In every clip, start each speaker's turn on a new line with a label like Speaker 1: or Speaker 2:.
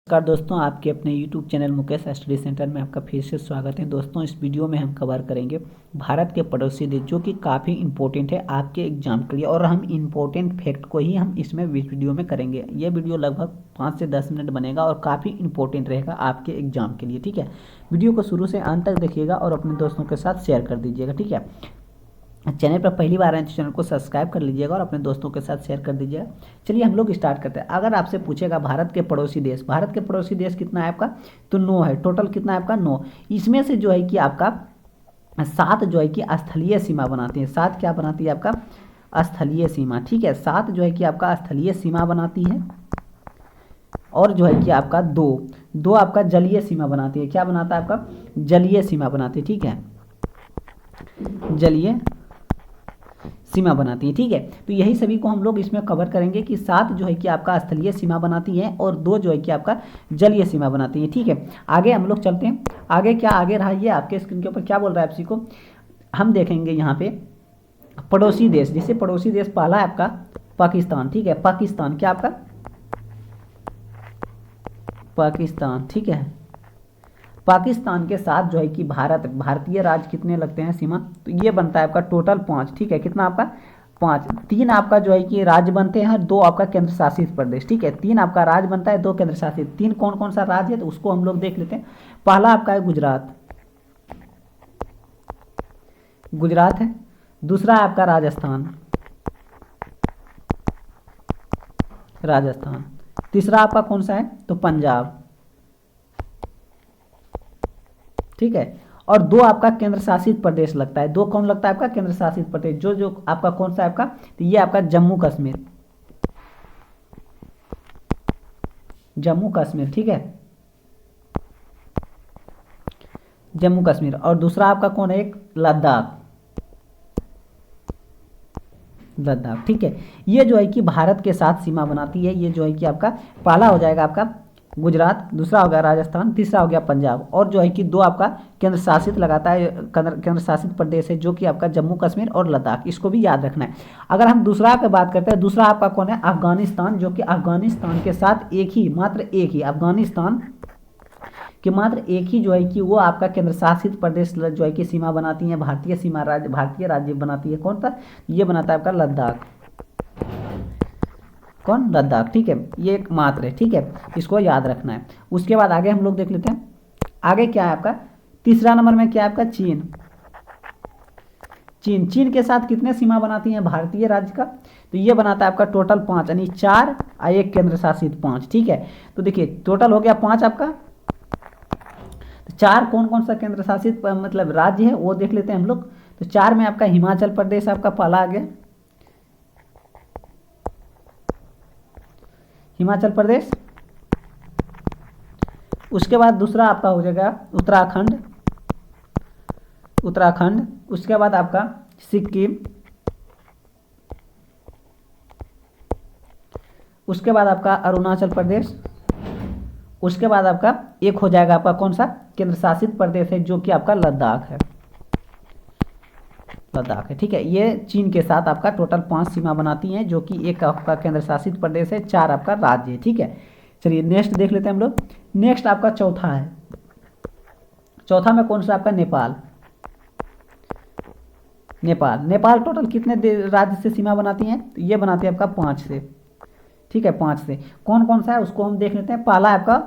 Speaker 1: नमस्कार दोस्तों, आपके अपने YouTube channel Mukesh study centre में आपका फिर से स्वागत है। दोस्तों, इस वीडियो में हम कवर करेंगे भारत के पड़ोसी देश, जो कि काफ़ी इंपॉर्टेंट है आपके एग्जाम के लिए। और हम इंपॉर्टेंट फैक्ट को ही हम इसमें इस वीडियो में करेंगे। ये वीडियो लगभग 5 से 10 मिनट बनेगा और काफ़ी इंपॉर्टेंट रहेगा आपके एग्जाम के लिए। ठीक है, वीडियो को शुरू से अंत तक देखिएगा और अपने दोस्तों के साथ शेयर कर दीजिएगा। ठीक है, चैनल पर पहली बार आए तो चैनल को सब्सक्राइब कर लीजिएगा और अपने दोस्तों के साथ शेयर कर दीजिएगा। चलिए हम लोग स्टार्ट करते हैं। अगर आपसे पूछेगा भारत के पड़ोसी देश कितना है आपका, तो 9 है। टोटल कितना है आपका, 9। इसमें से जो है कि आपका 7 जो है कि स्थलीय सीमा बनाती है। 7 क्या बनाती है आपका, स्थलीय सीमा। ठीक है, 7 जो है कि आपका स्थलीय सीमा बनाती है। और जो है कि आपका दो आपका जलीय सीमा बनाती है। क्या बनाता है आपका, जलीय सीमा बनाती है। ठीक है, जलीय सीमा बनाती है। ठीक है, तो यही सभी को हम लोग इसमें कवर करेंगे कि 7 जो है कि आपका स्थलीय सीमा बनाती है और 2 जो है कि आपका जलीय सीमा बनाती है। ठीक है, आगे हम लोग चलते हैं। आगे क्या आगे रहा, ये आपके स्क्रीन के ऊपर क्या बोल रहा है, को हम देखेंगे यहाँ पे पड़ोसी देश। जैसे पड़ोसी देश पहला है आपका पाकिस्तान। ठीक है, पाकिस्तान क्या आपका, पाकिस्तान। ठीक है, पाकिस्तान के साथ जो है कि भारतीय राज्य कितने लगते हैं सीमा, तो ये बनता है आपका टोटल 5। ठीक है, कितना आपका, 5। 3 आपका जो है कि राज्य बनते हैं, 2 आपका केंद्र शासित प्रदेश। ठीक है, 3 आपका राज्य बनता है, 2 केंद्र शासित। 3 कौन कौन सा राज्य है तो उसको हम लोग देख लेते हैं। पहला आपका है गुजरात, गुजरात है। दूसरा है आपका राजस्थान, राजस्थान। तीसरा आपका कौन सा है, तो पंजाब। ठीक है, और 2 आपका केंद्र शासित प्रदेश लगता है। 2 कौन लगता है आपका, केंद्र शासित प्रदेश, जो आपका कौन सा है आपका, तो ये आपका जम्मू कश्मीर, जम्मू कश्मीर। ठीक है, जम्मू कश्मीर। और दूसरा आपका कौन है, एक लद्दाख, लद्दाख। ठीक है, ये जो है कि भारत के साथ सीमा बनाती है। ये जो है कि आपका पहला हो जाएगा आपका गुजरात, दूसरा हो गया राजस्थान, तीसरा हो गया पंजाब। और जो है कि 2 आपका केंद्र शासित लगाता है, केंद्र शासित प्रदेश है, जो कि आपका जम्मू कश्मीर और लद्दाख। इसको भी याद रखना है। अगर हम दूसरा की बात करते हैं, दूसरा आपका कौन है, अफगानिस्तान, जो कि अफगानिस्तान के साथ मात्र एक ही अफगानिस्तान कि मात्र एक ही जो है कि वो आपका केंद्र शासित प्रदेश जो है कि सीमा बनाती है, भारतीय सीमा राज्य, भारतीय राज्य बनाती है। कौन सा, ये बनाता है आपका लद्दाख। कौन, लद्दाख। ठीक है, ये एक मात्र है। ठीक है, इसको याद रखना है। उसके बाद आगे हम लोग देख लेते हैं। आगे क्या है आपका, तीसरा नंबर में क्या है आपका, चीन। चीन के साथ कितने सीमा बनाती है भारतीय राज्य का, तो ये बनाता है आपका टोटल 5, यानी 4 और 1 केंद्र शासित 5। ठीक है, तो देखिए टोटल हो गया 5 आपका। 4 कौन कौन सा केंद्र शासित मतलब राज्य है वो देख लेते हैं हम लोग। तो 4 में आपका हिमाचल प्रदेश आपका पहला आ गया, हिमाचल प्रदेश। उसके बाद दूसरा आपका हो जाएगा उत्तराखंड, उत्तराखंड। उसके बाद आपका सिक्किम। उसके बाद आपका अरुणाचल प्रदेश। उसके बाद आपका एक हो जाएगा आपका कौन सा, केंद्र शासित प्रदेश है, जो कि आपका लद्दाख है, लद्दाख है। ठीक है, ये चीन के साथ आपका टोटल 5 सीमा बनाती हैं, जो कि एक आपका केंद्र शासित प्रदेश है, 4 आपका राज्य है। ठीक है, चलिए नेक्स्ट देख लेते हैं हम लोग। नेक्स्ट आपका चौथा है, चौथा में कौन सा आपका, नेपाल। नेपाल, नेपाल टोटल कितने राज्य से सीमा बनाती हैं, तो ये बनाती है आपका 5 से। ठीक है, 5 से। कौन कौन सा है उसको हम देख लेते हैं। पहला आपका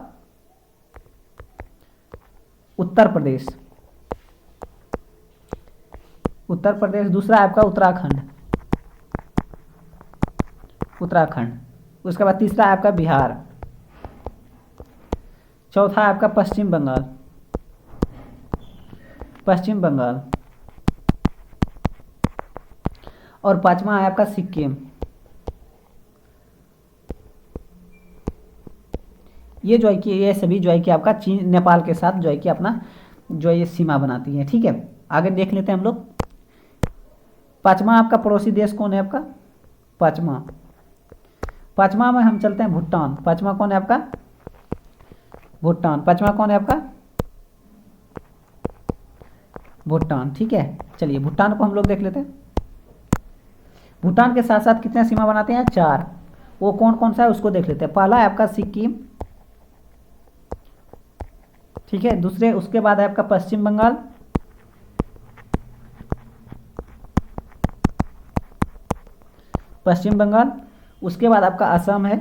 Speaker 1: उत्तर प्रदेश, उत्तर प्रदेश। दूसरा आपका उत्तराखंड, उत्तराखंड। उसके बाद तीसरा आपका बिहार। चौथा आपका पश्चिम बंगाल, पश्चिम बंगाल। और 5वां है आपका सिक्किम। ये जो है कि ये सभी जो है कि आपका चीन नेपाल के साथ जो है कि अपना जो है ये सीमा बनाती है। ठीक है, आगे देख लेते हैं हम लोग। 5वां आपका पड़ोसी देश कौन है आपका, 5वां। 5वां में हम चलते हैं भूटान। 5वां कौन है आपका, भूटान। 5वां कौन है आपका, भूटान। ठीक है, चलिए भूटान को हम लोग देख लेते हैं। भूटान के साथ साथ कितने सीमा बनाते हैं, 4। वो कौन कौन सा है उसको देख लेते हैं। पहला है आपका सिक्किम, ठीक है। दूसरे उसके बाद है आपका पश्चिम बंगाल, पश्चिम बंगाल। उसके बाद आपका असम है,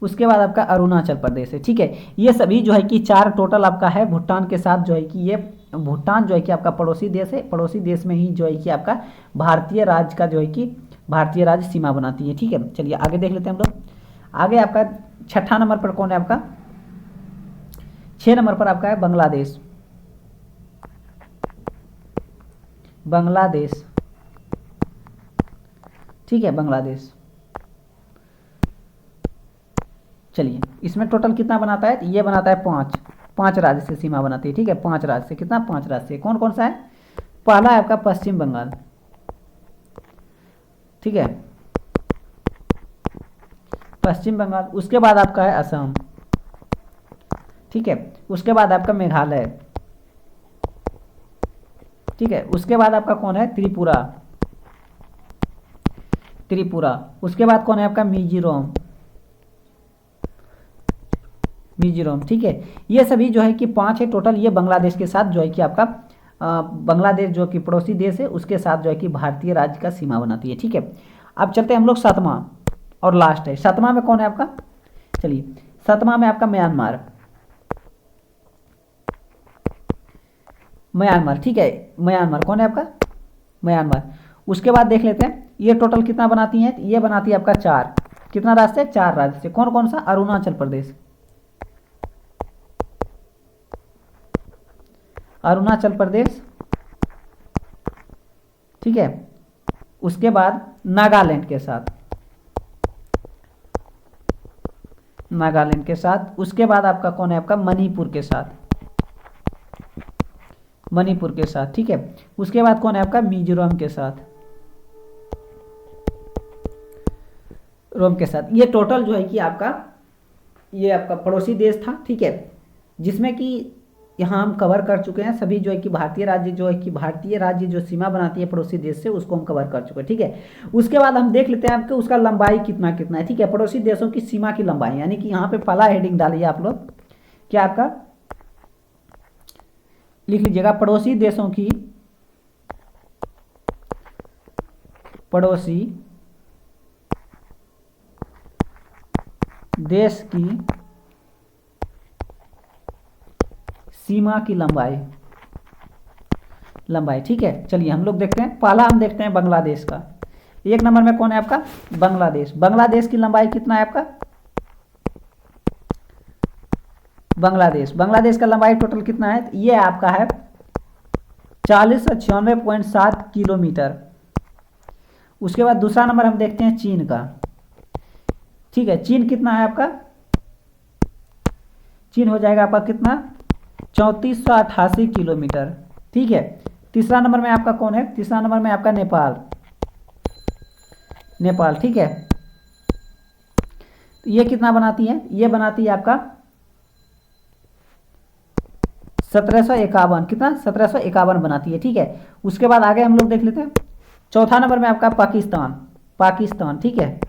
Speaker 1: उसके बाद आपका अरुणाचल प्रदेश है। ठीक है, ये सभी जो है कि 4 टोटल आपका है। भूटान के साथ जो है कि ये भूटान जो है कि आपका पड़ोसी देश है, पड़ोसी देश में ही जो है कि आपका भारतीय राज्य का जो है कि भारतीय राज्य सीमा बनाती है। ठीक है, चलिए आगे देख लेते हैं हम लोग। आगे आपका 6ठा नंबर पर कौन है आपका, 6 नंबर पर आपका है बांग्लादेश, बांग्लादेश। ठीक है, बांग्लादेश। चलिए इसमें टोटल कितना बनाता है, ये बनाता है 5 राज्य से सीमा बनाती है। ठीक है, 5 राज्य से, कितना, 5 राज्य से। कौन कौन सा है, पहला है आपका पश्चिम बंगाल। ठीक है, पश्चिम बंगाल। उसके बाद आपका है असम। ठीक है, उसके बाद आपका मेघालय। ठीक है, उसके बाद आपका कौन है, त्रिपुरा, त्रिपुरा। उसके बाद कौन है आपका मिजोरम, मिजोरम। ठीक है, ये सभी जो है कि 5 है टोटल। ये बांग्लादेश के साथ जो है कि आपका बांग्लादेश जो कि पड़ोसी देश है उसके साथ जो है कि भारतीय राज्य का सीमा बनाती है। ठीक है, अब चलते हैं हम लोग 7वां और लास्ट है। 7वां में कौन है आपका, चलिए 7वां में आपका म्यांमार, म्यांमार। ठीक है, म्यांमार कौन है आपका, म्यांमार। उसके बाद देख लेते हैं ये टोटल कितना बनाती हैं, ये बनाती है आपका 4, कितना राज्य से, 4 राज्य से। कौन कौन सा, अरुणाचल प्रदेश, अरुणाचल प्रदेश। ठीक है, उसके बाद नागालैंड के साथ, नागालैंड के साथ। उसके बाद आपका कौन है आपका मणिपुर के साथ, मणिपुर के साथ। ठीक है, उसके बाद कौन है आपका मिजोरम के साथ, रोम के साथ। ये टोटल जो है कि आपका ये आपका पड़ोसी देश था। ठीक है, जिसमें कि यहाँ हम कवर कर चुके हैं सभी जो है कि भारतीय राज्य जो है कि भारतीय राज्य जो सीमा बनाती है पड़ोसी देश से, उसको हम कवर कर चुके हैं। ठीक है, उसके बाद हम देख लेते हैं आपके उसका लंबाई कितना कितना है। ठीक है, पड़ोसी देशों की सीमा की लंबाई, यानी कि यहाँ पे पहला हेडिंग डालिए आप लोग, क्या आपका लिख लीजिएगा, पड़ोसी देशों की, पड़ोसी देश की सीमा की लंबाई, लंबाई। ठीक है, चलिए हम लोग देखते हैं। पहला हम देखते हैं बांग्लादेश का। 1 नंबर में कौन है आपका, बांग्लादेश। बांग्लादेश की लंबाई कितना है आपका, बांग्लादेश, बांग्लादेश का लंबाई टोटल कितना है, ये आपका है 4096.7 किलोमीटर। उसके बाद दूसरा नंबर हम देखते हैं चीन का। ठीक है, चीन कितना है आपका, चीन हो जाएगा आपका कितना, 3488 किलोमीटर। ठीक है, तीसरा नंबर में आपका कौन है, तीसरा नंबर में आपका नेपाल, नेपाल। ठीक है, ये कितना बनाती है, ये बनाती है आपका 1751, कितना, 1751 बनाती है। ठीक है, उसके बाद आगे हम लोग देख लेते हैं। चौथा नंबर में आपका पाकिस्तान, पाकिस्तान। ठीक है,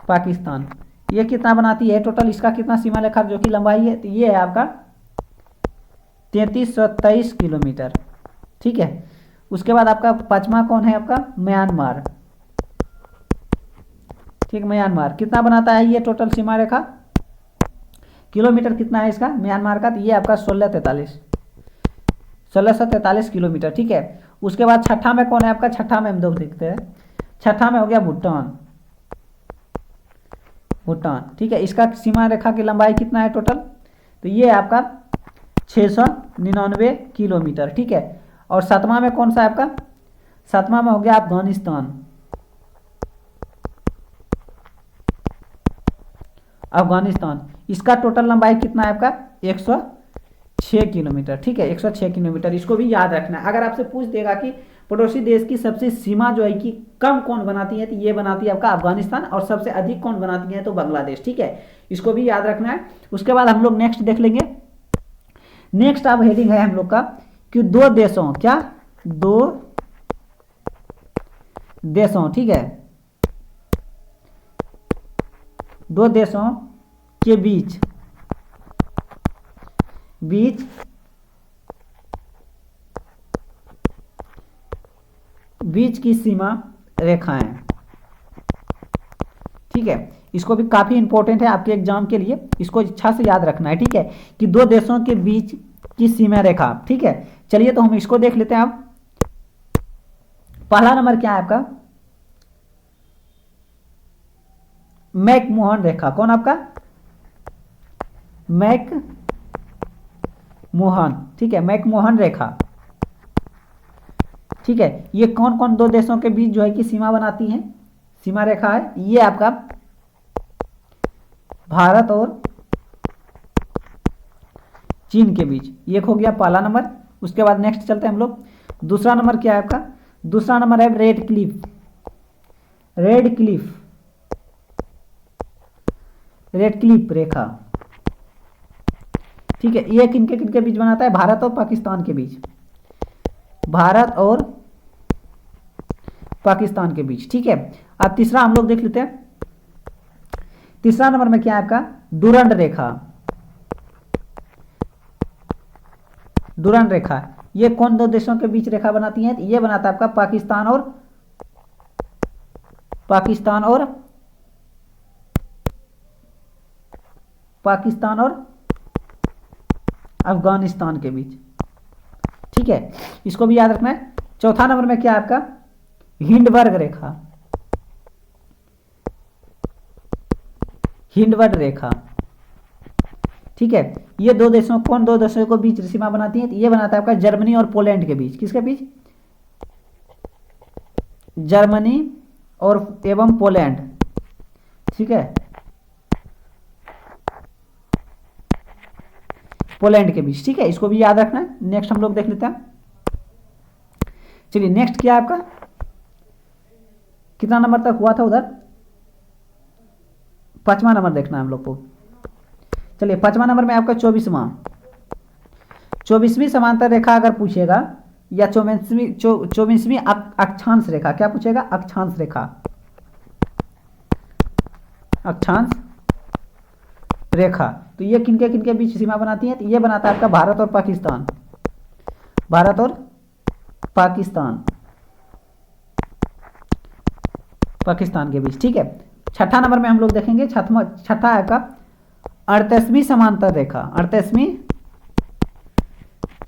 Speaker 1: पाकिस्तान, ये कितना बनाती है टोटल, इसका कितना सीमा रेखा जो कि लंबाई है, तो ये है आपका 3323 किलोमीटर। ठीक है, उसके बाद आपका 5वां कौन है आपका, म्यांमार। ठीक, म्यांमार कितना बनाता है ये टोटल सीमा रेखा, किलोमीटर कितना है इसका म्यांमार का, तो ये आपका 1643 किलोमीटर। ठीक है, उसके बाद 6ठा में कौन है आपका, 6ठा में हम लोग देखते हैं। 6ठा में हो गया भूटान, भूटान। ठीक है, इसका सीमा रेखा की लंबाई कितना है टोटल, तो ये आपका 699 किलोमीटर। ठीक है, और 7वां में कौन सा है आपका, 7वां में हो गया अफगानिस्तान, अफगानिस्तान। इसका टोटल लंबाई कितना है आपका 106 किलोमीटर। ठीक है, 106 किलोमीटर, इसको भी याद रखना है। अगर आपसे पूछ देगा कि पड़ोसी देश की सबसे सीमा जो है कि कम कौन बनाती है, तो ये बनाती है आपका अफगानिस्तान, और सबसे अधिक कौन बनाती है तो बांग्लादेश। ठीक है, इसको भी याद रखना है। उसके बाद हम लोग नेक्स्ट देख लेंगे। नेक्स्ट अब हेडिंग है हम लोग का कि 2 देशों, क्या, 2 देशों, ठीक है, 2 देशों के बीच बीच बीच की सीमा रेखाएं। ठीक है, इसको भी काफी इंपॉर्टेंट है आपके एग्जाम के लिए, इसको अच्छा से याद रखना है। ठीक है, कि दो देशों के बीच की सीमा रेखा। ठीक है, चलिए तो हम इसको देख लेते हैं। अब पहला नंबर क्या है आपका, मैकमोहन रेखा। कौन आपका, मैकमोहन। ठीक है, मैकमोहन रेखा। ठीक है, ये कौन कौन दो देशों के बीच जो है कि सीमा बनाती है, सीमा रेखा है, ये आपका भारत और चीन के बीच। ये हो गया पहला नंबर। उसके बाद नेक्स्ट चलते हैं हम लोग। दूसरा नंबर क्या है आपका, दूसरा नंबर है Radcliffe. Radcliffe, Radcliffe रेखा। ठीक है, ये किनके किनके बीच बनाता है, भारत और पाकिस्तान के बीच, भारत और पाकिस्तान के बीच। ठीक है, अब तीसरा हम लोग देख लेते हैं। तीसरा नंबर में क्या है आपका, डुरंड रेखा। डुरंड रेखा, ये कौन दो देशों के बीच रेखा बनाती है, ये बनाता है आपका पाकिस्तान और अफगानिस्तान के बीच। ठीक है, इसको भी याद रखना है। चौथा नंबर में क्या है आपका, हिंडबर्ग रेखा। हिंडबर्ग रेखा। ठीक है, ये दो देशों, कौन दो देशों को बीच सीमा बनाती है, ये बनाता है आपका जर्मनी और पोलैंड के बीच। किसके बीच, जर्मनी और एवं पोलैंड। ठीक है, पोलैंड के बीच। ठीक है, इसको भी याद रखना है। नेक्स्ट हम लोग देख लेते हैं। चलिए नेक्स्ट क्या है आपका, कितना नंबर तक हुआ था उधर, पांचवा नंबर देखना है हम लोग को। चलिए पांचवा नंबर में आपका 24वीं समांतर रेखा अगर पूछेगा, या 24वीं अक्षांश रेखा। क्या पूछेगा, अक्षांश रेखा। अक्षांश रेखा, तो ये किनके किनके बीच सीमा बनाती है, तो ये बनाता है आपका भारत और पाकिस्तान, भारत और पाकिस्तान के बीच। ठीक है, छठा नंबर में हम लोग देखेंगे। छठा है आपका 38वीं समांतर रेखा। 38वीं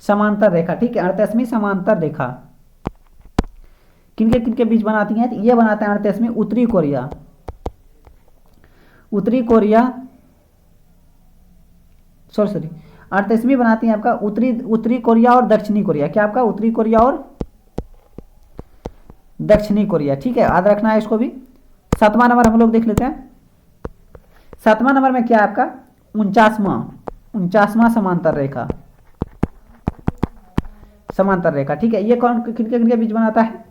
Speaker 1: समांतर रेखा। ठीक है, 38वीं समांतर रेखा किनके किनके बीच बनाती है, तो ये बनाते हैं 38वीं उत्तरी कोरिया। उत्तरी कोरिया, सॉरी 38वीं बनाती है आपका उत्तरी कोरिया और दक्षिणी कोरिया। क्या आपका, उत्तरी कोरिया और दक्षिणी कोरिया। ठीक है, याद रखना है इसको भी। सातवां नंबर हम लोग देख लेते हैं। सातवां नंबर में क्या है आपका, 49वां समांतर रेखा। समांतर रेखा। ठीक है, ये कौन किनके किनके बीच बनाता है,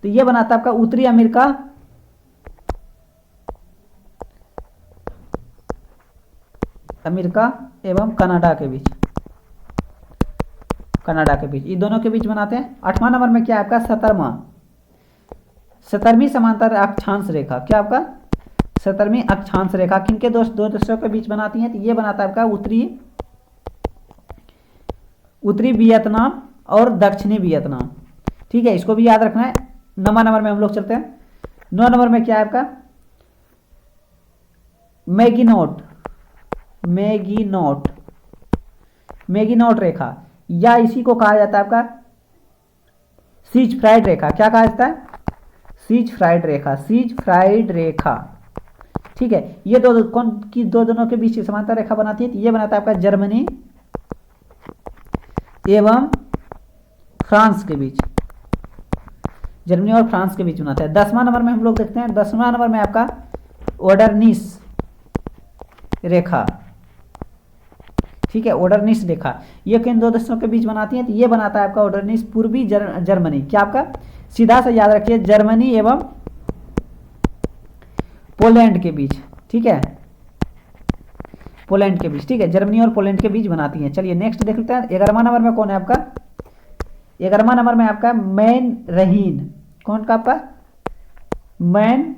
Speaker 1: तो ये बनाता है आपका उत्तरी अमेरिका एवं कनाडा के बीच। कनाडा के बीच, ये दोनों के बीच बनाते हैं। आठवां नंबर में क्या है आपका, 17वीं समांतर अक्षांश रेखा। क्या आपका, 17वीं अक्षांश रेखा किनके दो देशों के बीच बनाती है, तो ये बनाता है आपका उत्तरी वियतनाम और दक्षिणी वियतनाम। ठीक है, इसको भी याद रखना है। 9वां नंबर में हम लोग चलते हैं। 9 नंबर में क्या है आपका, मैगीनोट रेखा, या इसी को कहा जाता है आपका सीज फ्राइड रेखा। क्या कहा जाता है, सीज फ्राइड रेखा। ठीक है, ये कौन की दोनों के बीच समांतर रेखा बनाती है, तो ये बनाता है आपका जर्मनी एवं फ्रांस के बीच। जर्मनी और फ्रांस के बीच बनाता है। 10वां नंबर में हम लोग देखते हैं। 10वां नंबर में आपका ओडरनिस रेखा। ठीक है, ओडरनिस रेखा, ये किन दो देशों के बीच बनाती है, तो ये बनाता है आपका ओडरनिस पूर्वी जर्मनी। क्या आपका, सीधा से याद रखिए, जर्मनी एवं पोलैंड के बीच। ठीक है, पोलैंड के बीच। ठीक है, जर्मनी और पोलैंड के बीच बनाती है। चलिए नेक्स्ट देख लेते हैं। 11वां नंबर में कौन है आपका, 11वां नंबर में आपका मैन रहीन। कौन का आपका, मैन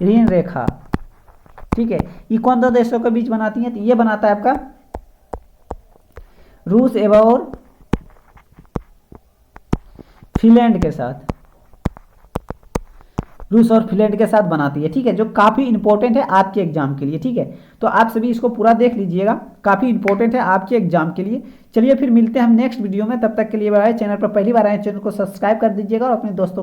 Speaker 1: रीन रेखा। ठीक है। ये कौन दो देशों के बीच बनाती है? तो ये बनाता है आपका रूस एवं फिनलैंड के साथ, रूस और फिनलैंड के साथ बनाती है, ठीक है, जो काफ़ी इंपॉर्टेंट है आपके एग्जाम के लिए, ठीक है। तो आप सभी इसको पूरा देख लीजिएगा, काफ़ी इंपॉर्टेंट है आपके एग्जाम के लिए। चलिए फिर मिलते हैं हम नेक्स्ट वीडियो में, तब तक के लिए बाय। चैनल पर पहली बार आए चैनल को सब्सक्राइब कर दीजिएगा और अपने दोस्तों